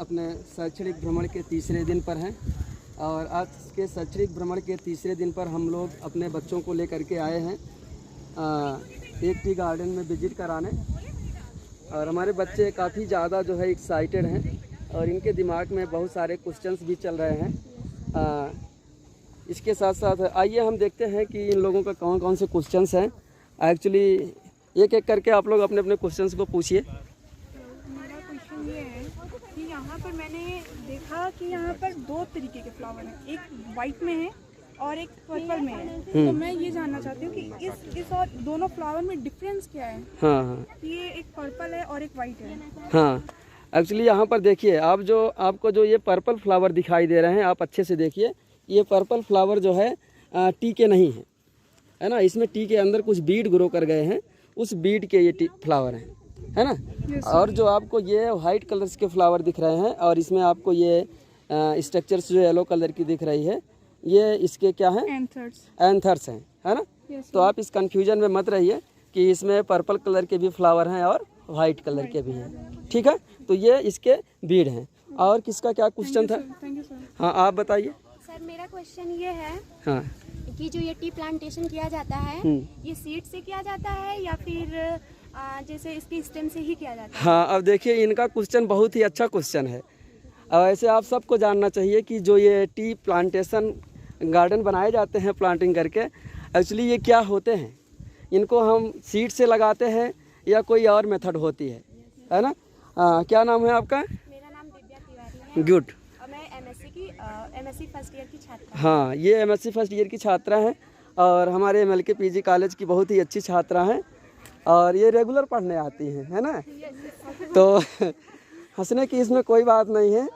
अपने शैक्षणिक भ्रमण के तीसरे दिन पर हैं और आज के शैक्षणिक भ्रमण के तीसरे दिन पर हम लोग अपने बच्चों को लेकर के आए हैं एक टी गार्डन में विजिट कराने। और हमारे बच्चे काफ़ी ज़्यादा जो है एक्साइटेड हैं और इनके दिमाग में बहुत सारे क्वेश्चंस भी चल रहे हैं। इसके साथ साथ आइए हम देखते हैं कि इन लोगों का कौन कौन से क्वेश्चंस हैं। एक्चुअली एक एक करके आप लोग अपने अपने क्वेश्चंस को पूछिए। मेरा क्वेश्चन ये है कि यहाँ पर मैंने देखा कि यहाँ पर दो तरीके के फ्लावर हैं, एक वाइट में है और एक पर्पल में है। तो मैं ये जानना चाहती हूँ कि इस और दोनों फ्लावर में डिफरेंस क्या है। हाँ, ये एक पर्पल है और एक वाइट है। हाँ, एक्चुअली यहाँ पर देखिए आपको जो ये पर्पल फ्लावर दिखाई दे रहे हैं, आप अच्छे से देखिए। ये पर्पल फ्लावर जो है टी के नहीं है ना। इसमें टी के अंदर कुछ बीड ग्रो कर गए हैं, उस बीड के ये फ्लावर हैं, है ना। और जो आपको ये वाइट कलर्स के फ्लावर दिख रहे हैं और इसमें आपको ये स्ट्रक्चर्स जो येलो कलर की दिख रही है, ये इसके क्या हैं, एंथर्स हैं, है ना। तो आप इस कंफ्यूजन में मत रहिए कि इसमें पर्पल कलर के भी फ्लावर हैं और वाइट कलर के भी हैं, ठीक है। तो ये इसके बीड हैं। और किसका क्या क्वेश्चन था? हाँ, आप बताइए। सर मेरा क्वेश्चन ये है हाँ कि जो ये टी प्लांटेशन किया जाता है ये सीड से किया जाता है या फिर जैसे इसके स्टेम से ही किया जाता है? हाँ, अब देखिए इनका क्वेश्चन बहुत ही अच्छा क्वेश्चन है। और ऐसे आप सबको जानना चाहिए कि जो ये टी प्लांटेशन गार्डन बनाए जाते हैं प्लांटिंग करके, एक्चुअली ये क्या होते हैं, इनको हम सीड से लगाते हैं या कोई और मेथड होती है ना। क्या नाम है आपका? मेरा नाम दिव्या तिवारी है। गुड। और मैं एमएससी फर्स्ट ईयर की छात्रा। हाँ, ये एमएससी फर्स्ट ईयर की छात्रा हैं और हमारे एमएलके पीजी कॉलेज की बहुत ही अच्छी छात्रा हैं और ये रेगुलर पढ़ने आती हैं, है ना। तो हंसने की इसमें कोई बात नहीं है।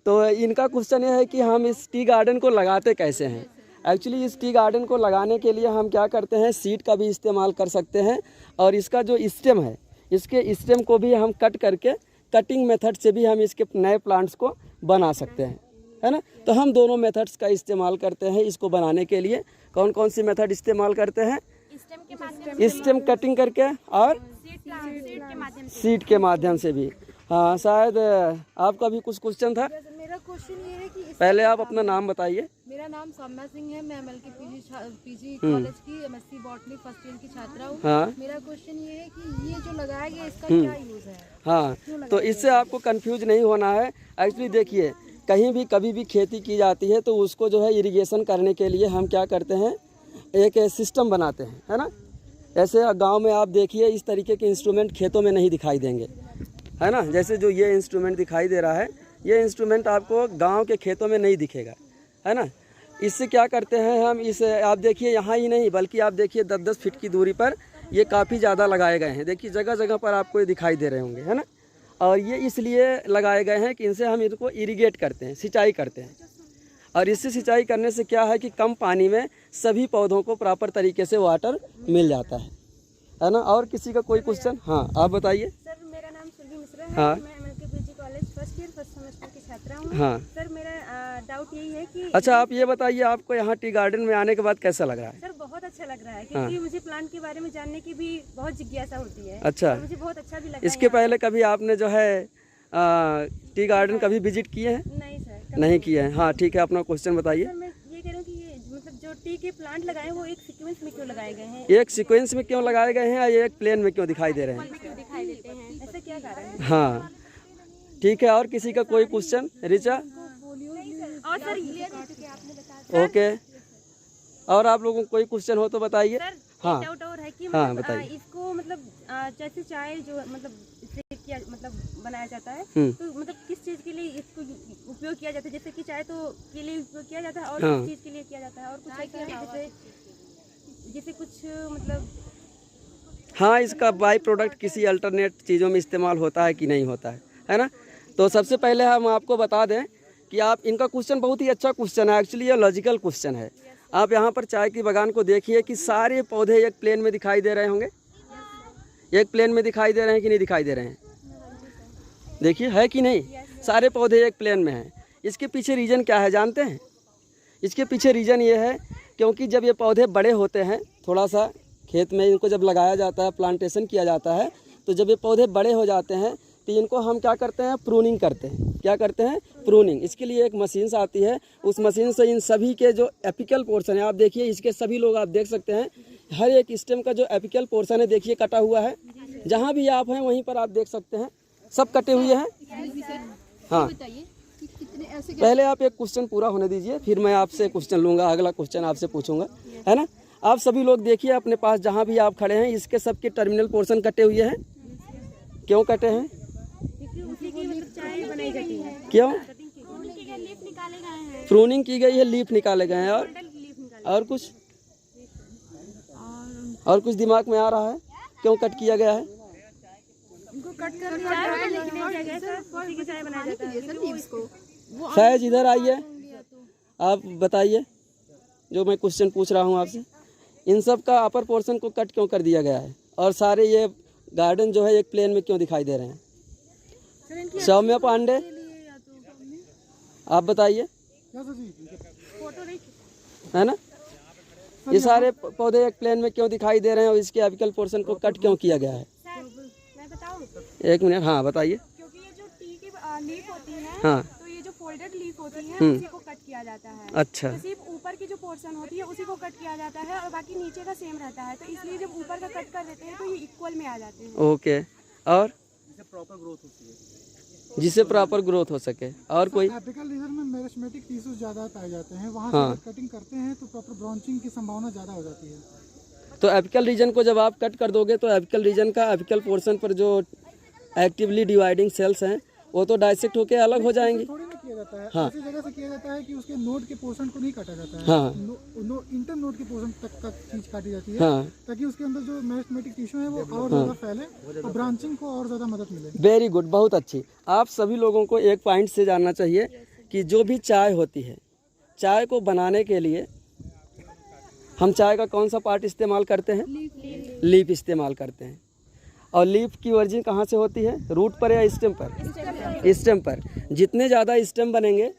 तो इनका क्वेश्चन ये है कि हम इस टी गार्डन को लगाते कैसे हैं। एक्चुअली इस टी गार्डन को लगाने के लिए हम क्या करते हैं, सीड का भी इस्तेमाल कर सकते हैं और इसका जो स्टेम है, इसके स्टेम को भी हम कट करके कटिंग मेथड से भी हम इसके नए प्लांट्स को बना सकते हैं, है ना। तो हम दोनों मेथड्स का इस्तेमाल करते हैं इसको बनाने के लिए। कौन कौन सी मेथड इस्तेमाल करते हैं? स्टेम कटिंग करके और सीड के माध्यम से भी। हाँ, शायद आपका भी कुछ क्वेश्चन था। मेरा क्वेश्चन ये है कि पहले आप अपना नाम बताइए। मेरा नाम सौम्या सिंह है, मैं एमएलके पीजी कॉलेज की एमएससी बॉटनी फर्स्ट ईयर की छात्रा हूँ। हाँ, मेरा क्वेश्चन ये है कि ये जो लगाया गया इसका क्या यूज है? हाँ, तो इससे आपको कंफ्यूज नहीं होना है। एक्चुअली देखिए, कहीं भी कभी भी खेती की जाती है तो उसको जो है इरिगेशन करने के लिए हम क्या करते हैं, एक सिस्टम बनाते हैं, है ना। ऐसे गांव में आप देखिए इस तरीके के इंस्ट्रूमेंट खेतों में नहीं दिखाई देंगे, है ना। जैसे जो ये इंस्ट्रूमेंट दिखाई दे रहा है, ये इंस्ट्रूमेंट आपको गांव के खेतों में नहीं दिखेगा, है ना। इससे क्या करते हैं हम, इसे आप देखिए यहाँ ही नहीं बल्कि आप देखिए 10-10 फीट की दूरी पर ये काफ़ी ज़्यादा लगाए गए हैं। देखिए जगह जगह पर आपको ये दिखाई दे रहे होंगे, है ना। और ये इसलिए लगाए गए हैं कि इनसे हम इनको इरिगेट करते हैं, सिंचाई करते हैं। और इससे सिंचाई करने से क्या है कि कम पानी में सभी पौधों को प्रॉपर तरीके से वाटर मिल जाता है ना। और किसी का कोई क्वेश्चन? हाँ, आप बताइए। सर मेरा नाम सुरभि मिश्रा है। हाँ, मैं MLK PG college first year first semester की छात्रा हूँ। हाँ, सर मेरा डाउट यही है कि अच्छा आप ये बताइए, आपको यहाँ टी गार्डन में आने के बाद कैसा लग रहा है? सर बहुत अच्छा लग रहा है क्योंकि मुझे प्लांट के बारे में जानने की भी बहुत जिज्ञासा होती है। अच्छा, मुझे बहुत अच्छा भी लगा। इसके पहले कभी आपने जो है टी गार्डन कभी विजिट किए हैं? नहीं सर, नहीं किए हैं। हाँ, ठीक है, अपना क्वेश्चन बताइए। सर मैं ये कह रहा हूँ कि ये मतलब जो टी के प्लांट लगाए हैं वो एक सीक्वेंस में क्यों लगाए गए हैं? एक सीक्वेंस में क्यों लगाए गए हैं या एक प्लेन में क्यों दिखाई दे रहे हैं? क्यों दिखाई देते हैं, ऐसा क्या कारण है? हाँ, ठीक है। और किसी का कोई क्वेश्चन? रिचा? और सर ये आपने बताया ओके, और आप लोगों को कोई क्वेश्चन हो तो बताइए। हाँ, डाउट और है कि हाँ, मतलब बताइए। इसको मतलब जैसे चाय जो मतलब इससे किया मतलब बनाया जाता है तो मतलब किस चीज़ के लिए इसको उपयोग किया जाता है? जैसे कि चाय तो के लिए उपयोग किया जाता है और किस चीज़ के लिए किया जाता है और कुछ ऐसा है जैसे कुछ मतलब। हाँ, इसका बाई प्रोडक्ट किसी अल्टरनेट चीज़ों में इस्तेमाल होता है कि नहीं होता है ना। तो सबसे पहले हम आपको बता दें कि आप इनका क्वेश्चन बहुत ही अच्छा क्वेश्चन है। एक्चुअली ये लॉजिकल क्वेश्चन है। आप यहाँ पर चाय की बागान को देखिए कि सारे पौधे एक प्लेन में दिखाई दे रहे होंगे, एक प्लेन में दिखाई दे रहे हैं कि नहीं दिखाई दे रहे हैं? देखिए, है कि नहीं? सारे पौधे एक प्लेन में हैं। इसके पीछे रीज़न क्या है जानते हैं? इसके पीछे रीज़न ये है क्योंकि जब ये पौधे बड़े होते हैं, थोड़ा सा खेत में इनको जब लगाया जाता है, प्लांटेशन किया जाता है, तो जब ये पौधे बड़े हो जाते हैं तो इनको हम क्या करते हैं, प्रूनिंग करते हैं। क्या करते हैं, प्रूनिंग। इसके लिए एक मशीन से आती है, उस मशीन से इन सभी के जो एपिकल पोर्शन है, आप देखिए इसके सभी लोग आप देख सकते हैं, हर एक स्टेम का जो एपिकल पोर्शन है देखिए कटा हुआ है। जहाँ भी आप हैं वहीं पर आप देख सकते हैं सब कटे हुए हैं। हाँ, पहले आप एक क्वेश्चन पूरा होने दीजिए, फिर मैं आपसे क्वेश्चन लूँगा, अगला क्वेश्चन आपसे पूछूंगा, है ना। आप सभी लोग देखिए अपने पास जहाँ भी आप खड़े हैं, इसके सबके टर्मिनल पोर्शन कटे हुए हैं। क्यों कटे हैं, क्यों? प्रूनिंग की गई है, लीफ निकाले गए हैं, और कुछ दिमाग में आ रहा है क्यों कट किया गया है? फैज इधर आइए, आप बताइए जो मैं क्वेश्चन पूछ रहा हूँ आपसे। इन सब का अपर पोर्शन को कट क्यों कर दिया गया है, और सारे ये गार्डन जो है एक प्लेन में क्यों दिखाई दे रहे हैं? सौम्या पांडे, आप बताइए, है ना। ये सारे पौधे एक प्लेन में क्यों दिखाई दे रहे हैं और इसके एपिकल पोर्शन को कट क्यों किया गया है? मैं बताऊं? एक मिनट, हाँ बताइए। क्योंकि ये जो टी की लीफ होती है, हाँ, तो ये जो फोल्डेड लीफ होती है उसी को कट किया जाता है। अच्छा, तो सिर्फ ऊपर की जो पोर्शन होती है उसी को कट किया जाता है और बाकी नीचे का सेम रहता है। तो इसलिए जब ऊपर का कट कर देते हैं तो ये इक्वल में आ जाते हैं। ओके, और जिससे प्रॉपर ग्रोथ हो सके। और कोई एपिकल रीजन में मेरिस्टेमेटिक टिश्यूज ज़्यादा पाए जाते हैं, वहाँ हाँ। से कटिंग करते हैं तो प्रॉपर ब्रांचिंग की संभावना ज़्यादा हो जाती है। तो एपिकल रीजन को जब आप कट कर दोगे तो एपिकल रीजन का एपिकल पोर्शन पर जो एक्टिवली डिवाइडिंग सेल्स हैं वो तो डाइसेक्ट होके अलग हो जाएंगे। थोड़ी ना किया जाता है, हाँ। ऐसी जगह से किया जाता है कि उसके नोड के पोर्शन को नहीं काटा जाता है। हाँ। इंटर नोड के पोर्शन तक चीज काटी जाती है, हाँ, ताकि उसके अंदर जो मेरिस्टेमेटिक टिश्यू है वो और ज़्यादा फैले और ब्रांचिंग को और ज़्यादा मदद मिले। वेरी गुड, बहुत अच्छी। आप सभी लोगों को एक पॉइंट से जानना चाहिए कि जो भी चाय होती है, चाय को बनाने के लिए हम चाय का कौन सा पार्ट इस्तेमाल करते हैं? लीफ इस्तेमाल करते हैं। और लीफ की ओरिजिन कहाँ से होती है, रूट पर या स्टेम पर? स्टेम पर। जितने ज़्यादा स्टेम बनेंगे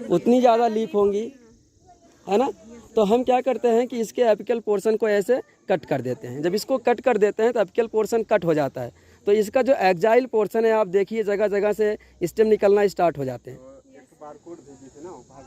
उतनी ज़्यादा लीफ होंगी, है ना। तो हम क्या करते हैं कि इसके एपिकल पोर्शन को ऐसे कट कर देते हैं। जब इसको कट कर देते हैं तो एपिकल पोर्शन कट हो जाता है। तो इसका जो एक्जाइल पोर्शन है आप देखिए जगह जगह से स्टेम निकलना स्टार्ट हो जाते हैं।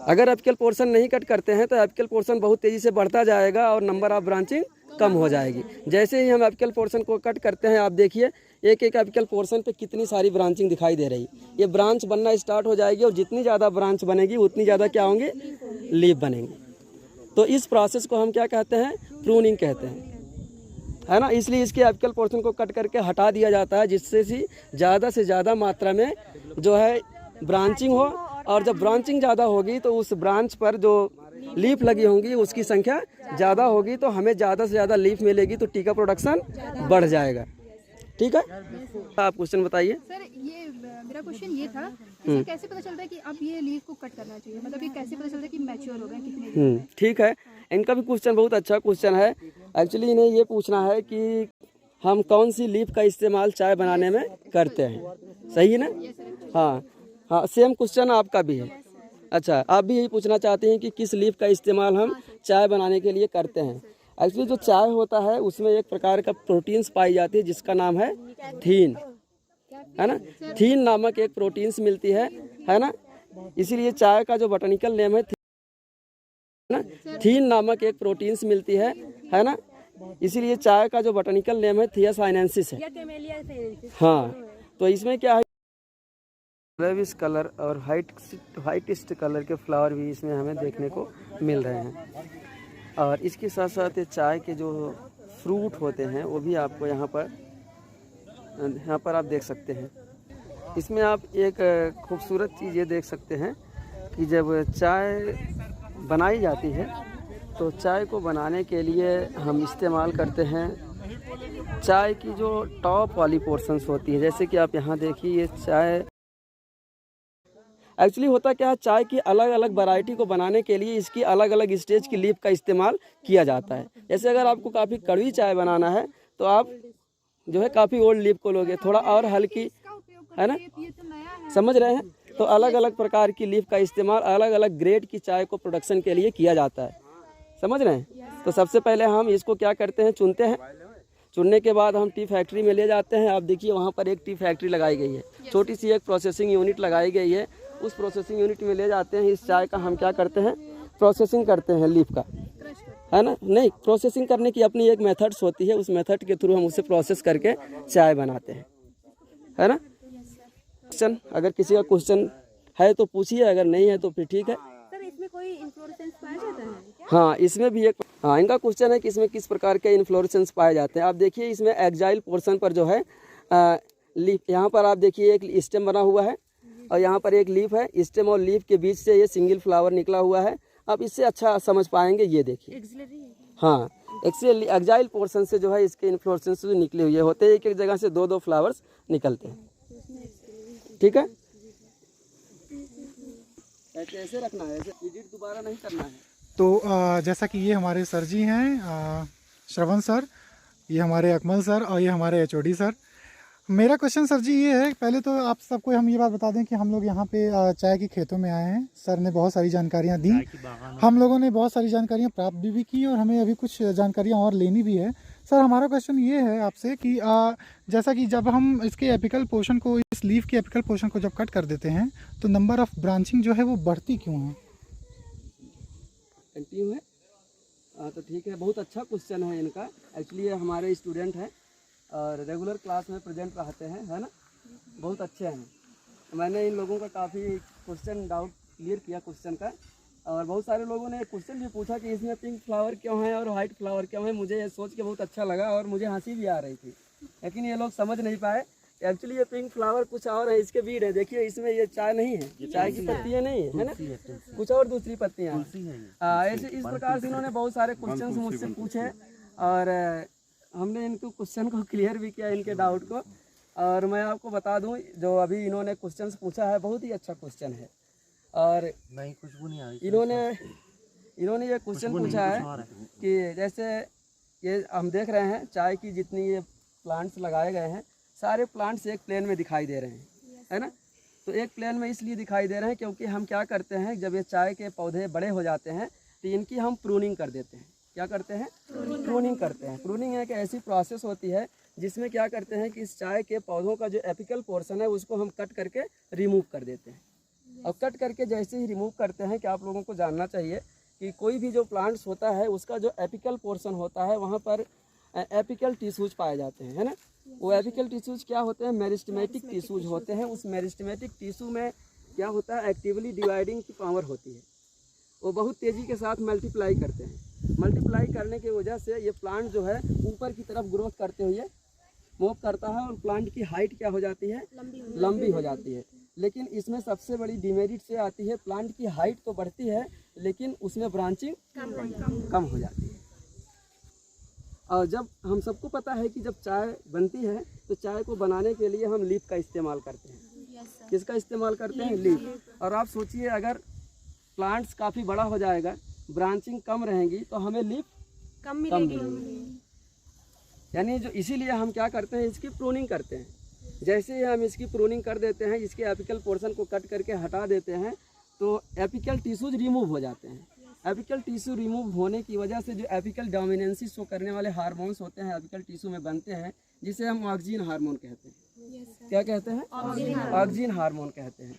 अगर एपिकल पोर्शन नहीं कट करते हैं तो एपिकल पोर्शन बहुत तेज़ी से बढ़ता जाएगा और नंबर ऑफ ब्रांचिंग कम हो जाएगी। जैसे ही हम एपिकल पोर्शन को कट करते हैं आप देखिए एक एक एपिकल पोर्शन पे कितनी सारी ब्रांचिंग दिखाई दे रही। ये ब्रांच बनना स्टार्ट हो जाएगी और जितनी ज़्यादा ब्रांच बनेगी उतनी ज़्यादा क्या होंगे, लीफ बनेंगे। तो इस प्रोसेस को हम क्या कहते हैं, प्रूनिंग कहते हैं, है ना। इसलिए इसके एपिकल पोर्शन को कट करके हटा दिया जाता है जिससे से ज़्यादा मात्रा में जो है ब्रांचिंग हो। और जब ब्रांचिंग ज़्यादा होगी तो उस ब्रांच पर जो लीफ लगी होंगी उसकी संख्या ज़्यादा होगी, तो हमें ज़्यादा से ज़्यादा लीफ मिलेगी, तो टी का प्रोडक्शन बढ़ जाएगा। ठीक है, आप क्वेश्चन बताइए। सर ये मेरा क्वेश्चन ये था कि सर कैसे पता चलता है कि अब ये लीफ को कट करना चाहिए, मतलब ये कैसे पता चलता है कि मैच्योर हो गए कितने दिन में? ठीक है, इनका भी क्वेश्चन बहुत अच्छा क्वेश्चन है। एक्चुअली इन्हें ये पूछना है कि हम कौन सी लीफ का इस्तेमाल चाय बनाने में करते हैं, सही है ना। हाँ हाँ, सेम क्वेश्चन आपका भी है। अच्छा, आप भी यही पूछना चाहते हैं कि किस लीफ का इस्तेमाल हम चाय बनाने के लिए करते हैं। एक्चुअली जो चाय होता है उसमें एक प्रकार का प्रोटीन्स पाई जाती है जिसका नाम है थीन, है ना। थीन नामक एक प्रोटीन्स मिलती है ना। इसीलिए चाय का जो बॉटनिकल नेम है ना, थीन नामक एक प्रोटीन्स मिलती है ना। इसीलिए चाय का जो बॉटनिकल नेम है थियासाइनेंसिस है। हाँ, तो इसमें क्या है, रेविश कलर और वाइटिस्ट कलर के फ्लावर भी इसमें हमें देखने को मिल रहे हैं। और इसके साथ साथ ये चाय के जो फ्रूट होते हैं वो भी आपको यहाँ पर आप देख सकते हैं। इसमें आप एक खूबसूरत चीज़ ये देख सकते हैं कि जब चाय बनाई जाती है तो चाय को बनाने के लिए हम इस्तेमाल करते हैं चाय की जो टॉप वाली पोर्शंस होती है। जैसे कि आप यहाँ देखिए, ये चाय एक्चुअली होता क्या है, चाय की अलग अलग वैरायटी को बनाने के लिए इसकी अलग अलग स्टेज की लीफ का इस्तेमाल किया जाता है। जैसे अगर आपको काफ़ी कड़वी चाय बनाना है तो आप जो है काफ़ी ओल्ड लीफ को लोगे, थोड़ा और हल्की, है ना, समझ रहे हैं। तो अलग अलग प्रकार की लीफ का इस्तेमाल अलग अलग ग्रेड की चाय को प्रोडक्शन के लिए किया जाता है, समझ रहे हैं। तो सबसे पहले हम इसको क्या करते हैं, चुनने के बाद हम टी फैक्ट्री में ले जाते हैं। आप देखिए वहाँ पर एक टी फैक्ट्री लगाई गई है, छोटी सी एक प्रोसेसिंग यूनिट लगाई गई है। उस प्रोसेसिंग यूनिट में ले जाते हैं। इस चाय का हम क्या करते हैं, प्रोसेसिंग करते हैं लीफ का, है ना। नहीं, प्रोसेसिंग करने की अपनी एक मेथड्स होती है, उस मेथड के थ्रू हम उसे प्रोसेस करके चाय बनाते हैं, है ना। क्वेश्चन, अगर किसी का क्वेश्चन है तो पूछिए, अगर नहीं है तो फिर ठीक है। सर इसमें कोई इन्फ्लोरेसेंस पाया जाता है क्या? हाँ, इसमें भी एक, हाँ, इनका क्वेश्चन है कि इसमें किस प्रकार के इन्फ्लोरेसेंस पाए जाते हैं। आप देखिए इसमें एक्जाइल पोर्शन पर जो है लीफ, यहाँ पर आप देखिए एक स्टेम बना हुआ है और यहाँ पर एक लीफ है। स्टेम और लीफ के बीच से ये सिंगल फ्लावर निकला हुआ है। आप इससे अच्छा समझ पाएंगे, ये देखिए। हाँ, एक्चुअली एक्जाइल पोर्शन से जो है इसके इन्फ्लोरेसेंस जो निकले हुए होते हैं, एक एक जगह से 2-2 फ्लावर्स निकलते हैं, ठीक है। ऐसे रखना है, ऐसे एडिट दोबारा नहीं करना है। तो जैसा कि ये हमारे सर जी हैं, श्रवण सर, ये हमारे अकमल सर और ये हमारे HOD सर। मेरा क्वेश्चन सर जी ये है, पहले तो आप सबको हम ये बात बता दें कि हम लोग यहाँ पे चाय के खेतों में आए हैं। सर ने बहुत सारी जानकारियाँ दी, हम लोगों ने बहुत सारी जानकारियाँ प्राप्त भी की और हमें अभी कुछ जानकारियाँ और लेनी भी है। सर हमारा क्वेश्चन ये है आपसे कि जैसा कि जब हम इसके एपिकल पोर्शन को, इस लीफ के एपिकल पोर्शन को जब कट कर देते हैं तो नंबर ऑफ ब्रांचिंग जो है वो बढ़ती क्यों है? कंटिन्यू है। तो ठीक है, बहुत अच्छा क्वेश्चन है इनका। एक्चुअली ये हमारे स्टूडेंट हैं और रेगुलर क्लास में प्रेजेंट रहते हैं, है ना, बहुत अच्छे हैं। मैंने इन लोगों का काफ़ी क्वेश्चन डाउट क्लियर किया क्वेश्चन का, और बहुत सारे लोगों ने क्वेश्चन भी पूछा कि इसमें पिंक फ्लावर क्यों है और वाइट फ्लावर क्यों है। मुझे ये सोच के बहुत अच्छा लगा और मुझे हंसी भी आ रही थी, लेकिन ये लोग समझ नहीं पाए। एक्चुअली ये पिंक फ्लावर कुछ और है, इसके बीड है। देखिए इसमें ये चाय नहीं है, चाय की पत्तियाँ नहीं है, है ना, कुछ और दूसरी पत्तियाँ हैं। ऐसे इस प्रकार से इन्होंने बहुत सारे क्वेश्चन मुझसे पूछे और हमने इनको क्वेश्चन को क्लियर भी किया, इनके डाउट को। और मैं आपको बता दूं, जो अभी इन्होंने क्वेश्चन पूछा है बहुत ही अच्छा क्वेश्चन है। और नहीं, खुशबू नहीं आ रही। इन्होंने ये क्वेश्चन पूछा है कि जैसे ये हम देख रहे हैं चाय की जितनी ये प्लांट्स लगाए गए हैं, सारे प्लांट्स एक प्लेन में दिखाई दे रहे हैं, है ना। तो एक प्लेन में इसलिए दिखाई दे रहे हैं क्योंकि हम क्या करते हैं, जब ये चाय के पौधे बड़े हो जाते हैं तो इनकी हम प्रूनिंग कर देते हैं। क्या करते हैं? प्रूनिंग करते हैं। प्रूनिंग एक ऐसी प्रोसेस होती है जिसमें क्या करते हैं कि इस चाय के पौधों का जो एपिकल पोर्शन है उसको हम कट करके रिमूव कर देते हैं। और कट करके जैसे ही रिमूव करते हैं, कि आप लोगों को जानना चाहिए कि कोई भी जो प्लांट्स होता है उसका जो एपिकल पोर्शन होता है वहाँ पर एपिकल टिश्यूज पाए जाते हैं, है ना। वो एपिकल टिश्यूज क्या होते हैं? मेरिस्टेमेटिक टिश्यूज होते हैं। उस मेरिस्टेमेटिक टिश्यू में क्या होता है, एक्टिवली डिवाइडिंग की पावर होती है। वो बहुत तेज़ी के साथ मल्टीप्लाई करते हैं। मल्टीप्लाई करने की वजह से ये प्लांट जो है ऊपर की तरफ ग्रोथ करते हुए मूव करता है और प्लांट की हाइट क्या हो जाती है? लंबी हो जाती है। लेकिन इसमें सबसे बड़ी डिमेरिट से आती है, प्लांट की हाइट तो बढ़ती है लेकिन उसमें ब्रांचिंग कम हो जाती है। और जब हम सबको पता है कि जब चाय बनती है तो चाय को बनाने के लिए हम लीफ का इस्तेमाल करते हैं। किसका इस्तेमाल करते हैं? लीफ। और आप सोचिए अगर प्लांट्स काफ़ी बड़ा हो जाएगा, ब्रांचिंग कम रहेंगी तो हमें लीफ कम मिलेगी। यानी जो इसीलिए हम क्या करते हैं, इसकी प्रूनिंग करते हैं। जैसे ही हम इसकी प्रूनिंग कर देते हैं, इसके एपिकल पोर्शन को कट करके हटा देते हैं तो एपिकल टिश्यूज रिमूव हो जाते हैं। एपिकल टिश्यू रिमूव होने की वजह से जो एपिकल डोमिनेंसी शो करने वाले हार्मोन्स होते हैं एपिकल टिश्यू में बनते हैं, जिसे हम ऑक्सीजन हार्मोन कहते हैं। क्या कहते हैं? ऑक्सीजन हार्मोन कहते हैं।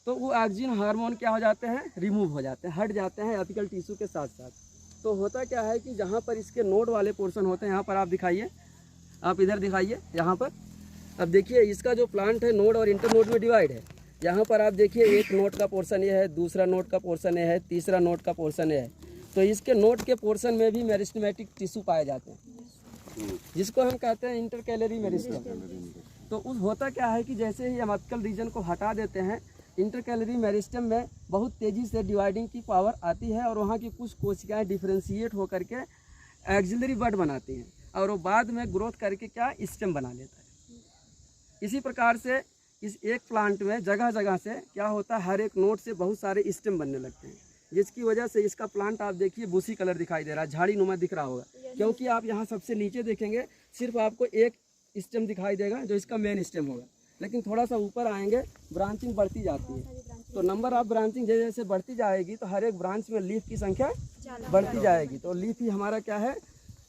तो वो ऑक्सीजन हार्मोन क्या हो जाते हैं? रिमूव हो जाते हैं, हट जाते हैं एपिकल टिश्यू के साथ साथ। तो होता क्या है कि जहाँ पर इसके नोड वाले पोर्शन होते हैं, यहाँ पर आप दिखाइए, आप इधर दिखाइए, यहाँ पर अब देखिए इसका जो प्लांट है नोड और इंटर नोड में डिवाइड है। यहाँ पर आप देखिए एक नोड का पोर्शन ये है, दूसरा नोड का पोर्शन ये है, तीसरा नोड का पोर्शन ये है। तो इसके नोड के पोर्शन में भी मेरिस्टेमेटिक टिश्यू पाए जाते हैं, जिसको हम कहते हैं इंटरकैलरी मेरिस्टेम। तो उस होता क्या है कि जैसे ही हम एपिकल रीजन को हटा देते हैं, इंटरकैलरी मेरिस्टेम में बहुत तेज़ी से डिवाइडिंग की पावर आती है और वहाँ की कुछ कोशिकाएँ डिफ्रेंशिएट होकर के एक्सिलरी बड बनाती हैं और वो बाद में ग्रोथ करके क्या स्टेम बना लेता है। इसी प्रकार से इस एक प्लांट में जगह जगह से क्या होता है, हर एक नोड से बहुत सारे स्टेम बनने लगते हैं, जिसकी वजह से इसका प्लांट आप देखिए बूसी कलर दिखाई दे रहा है, झाड़ी नुमा दिख रहा होगा। क्योंकि आप यहाँ सबसे नीचे देखेंगे सिर्फ आपको एक स्टेम दिखाई देगा जो इसका मेन स्टेम होगा, लेकिन थोड़ा सा ऊपर आएंगे ब्रांचिंग बढ़ती जाती है। तो नंबर ऑफ ब्रांचिंग जैसे जैसे बढ़ती जाएगी तो हर एक ब्रांच में लीफ की संख्या बढ़ती जाएगी। तो लीफ ही हमारा क्या है,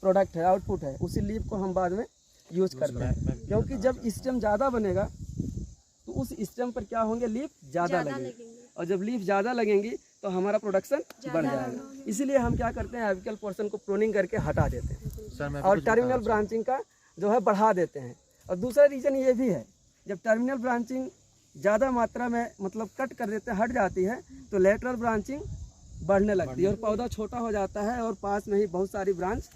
प्रोडक्ट है, आउटपुट है, उसी लीफ को हम बाद में यूज करते हैं। क्योंकि जब स्टेम ज़्यादा बनेगा तो उस स्टेम पर क्या होंगे, लीफ ज़्यादा लगेंगे, और जब लीफ ज़्यादा लगेंगी तो हमारा प्रोडक्शन बढ़ जाएगा। इसीलिए हम क्या करते हैं, एपिकल पोर्शन को प्रूनिंग करके हटा देते हैं और टर्मिनल ब्रांचिंग का जो है बढ़ा देते हैं। और दूसरा रीज़न ये भी है, जब टर्मिनल ब्रांचिंग ज़्यादा मात्रा में मतलब कट कर देते हैं, हट जाती है, तो लेटरल ब्रांचिंग बढ़ने लगती है और पौधा छोटा हो जाता है और पास में ही बहुत सारी ब्रांच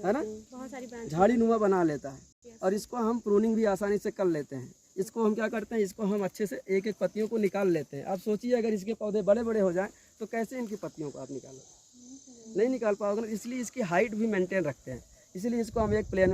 है ना, बहुत सारी ब्रांच झाड़ी नुमा बना लेता है। और इसको हम प्रूनिंग भी आसानी से कर लेते हैं। इसको हम क्या करते हैं, इसको हम अच्छे से एक एक पत्तियों को निकाल लेते हैं। आप सोचिए अगर इसके पौधे बड़े बड़े हो जाएं तो कैसे इनकी पत्तियों को आप निकालोगे, नहीं निकाल पाओगे ना। इसलिए इसकी हाइट भी मेंटेन रखते हैं, इसलिए इसको हम एक प्लेन